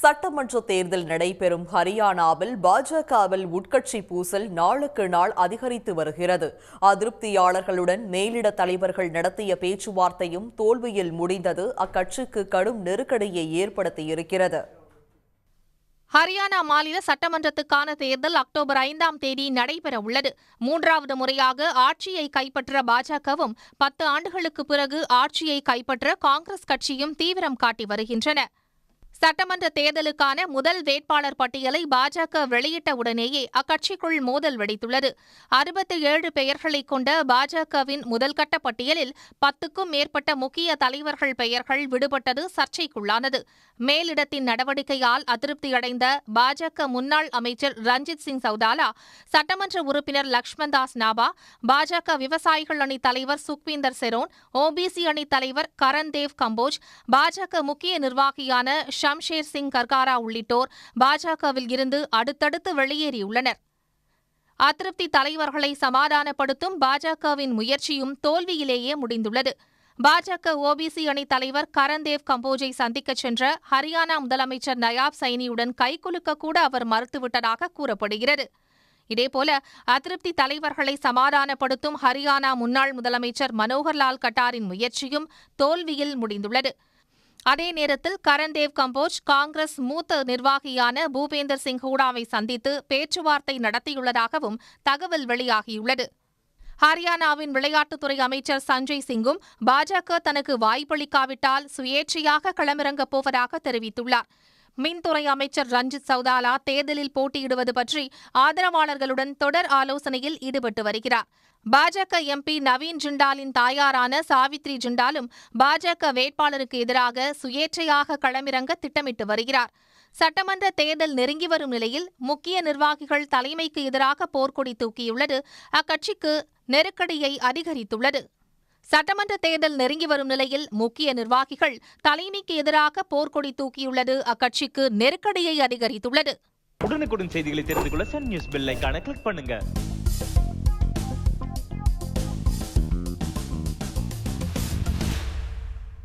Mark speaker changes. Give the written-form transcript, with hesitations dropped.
Speaker 1: சட்டமன்ற தேர்தல் நடைபெறும் ஹரியானாவில் பாஜகவில் உட்கட்சி பூசல் நாளுக்கு நாள் அதிகரித்து வருகிறது. அதிருப்தியாளர்களுடன் மேலிட தலைவர்கள் நடத்திய பேச்சுவார்த்தையும் தோல்வியில் முடிந்தது அக்கட்சிக்கு கடும் நெருக்கடியை ஏற்படுத்தியிருக்கிறது.
Speaker 2: ஹரியானா மாநில சட்டமன்றத்துக்கான தேர்தல் அக்டோபர் 5ஆம் தேதி நடைபெறவுள்ளது. 3வது முறையாக ஆட்சியை கைப்பற்ற பாஜகவும் 10 ஆண்டுகளுக்கு பிறகு ஆட்சியை கைப்பற்ற காங்கிரஸ் கட்சியும் தீவிரம் காட்டி வருகின்றன. சட்டமன்ற தேர்தலுக்கான முதல் வேட்பாளர் பட்டியலை பாஜக வெளியிட்ட உடனேயே அக்கட்சிக்குள் மோதல் வெடித்துள்ளது. 67 பெயர்களை கொண்ட பாஜகவின் முதல்கட்ட பட்டியலில் 10க்கும் மேற்பட்ட முக்கிய தலைவர்கள் பெயர்கள் விடுபட்டது சர்ச்சைக்குள்ளானது. மேலிடத்தின் நடவடிக்கையால் அதிருப்தியடைந்த பாஜக முன்னாள் அமைச்சர் ரஞ்சித் சிங் சௌதாலா, சட்டமன்ற உறுப்பினர் லக்ஷ்மண் தாஸ் நாபா, பாஜக விவசாயிகள் அணி தலைவர் சுக்வீந்தர் செரோன், ஓபிசி அணி தலைவர் கரன்தேவ் கம்போஜ், பாஜக முக்கிய நிர்வாகியான ஷம்ஷேர் சிங் கர்காரா உள்ளிட்டோர் பாஜகவில் இருந்து அடுத்தடுத்து வெளியேறியுள்ளனர். அதிருப்தி தலைவர்களை சமாதானப்படுத்தும் பாஜகவின் முயற்சியும் தோல்வியிலேயே முடிந்துள்ளது. பாஜக ஓபிசி அணி தலைவர் கரன்தேவ் கம்போஜை சந்திக்க சென்ற ஹரியானா முதலமைச்சர் நயாப் சைனியுடன் கைகுலுக்க கூட அவர் மறுத்துவிட்டதாக கூறப்படுகிறது. இதேபோல அதிருப்தி தலைவர்களை சமாதானப்படுத்தும் ஹரியானா முன்னாள் முதலமைச்சர் மனோகர்லால் கட்டாரின் முயற்சியும் தோல்வியில் முடிந்துள்ளது. அதே நேரத்தில் கரன்தேவ் கம்போஜ் காங்கிரஸ் மூத்த நிர்வாகியான பூபேந்தர் சிங் ஹூடாவை சந்தித்து பேச்சுவார்த்தை நடத்தியுள்ளதாகவும் தகவல் வெளியாகியுள்ளது. ஹரியானாவின் விளையாட்டுத்துறை அமைச்சர் சஞ்சய் சிங்கும் பாஜக தனக்கு வாய்ப்பளிக்காவிட்டால் சுயேட்சையாக களமிறங்கப் போவதாக தெரிவித்துள்ளார். மின்துறை அமைச்சர் ரஞ்சித் சௌதாலா தேர்தலில் போட்டியிடுவது பற்றி ஆதரவாளர்களுடன் தொடர் ஆலோசனையில் ஈடுபட்டு வருகிறார். பாஜக எம்பி நவீன் ஜிண்டாலின் தாயாரான சாவித்ரி ஜிண்டாலும் பாஜக வேட்பாளருக்கு எதிராக சுயேட்சையாக களமிறங்க திட்டமிட்டு வருகிறார். சட்டமன்ற தேர்தல் நெருங்கி வரும் நிலையில் முக்கிய நிர்வாகிகள் தலைமைக்கு எதிராக போர்க்கொடி தூக்கியுள்ளது அக்கட்சிக்கு நெருக்கடியை அதிகரித்துள்ளது. சட்டமன்ற தேர்தல் நெருங்கி வரும் நிலையில் முக்கிய நிர்வாகிகள் தலைமைக்கு எதிராக போர்க்கொடி தூக்கியுள்ளது அக்கட்சிக்கு நெருக்கடியை அதிகரித்துள்ளது.
Speaker 3: உடனுக்குடன் செய்திகளை தெரிந்து கொள்ள சன் நியூஸ் பெல் ஐகானை கிளிக் பண்ணுங்க.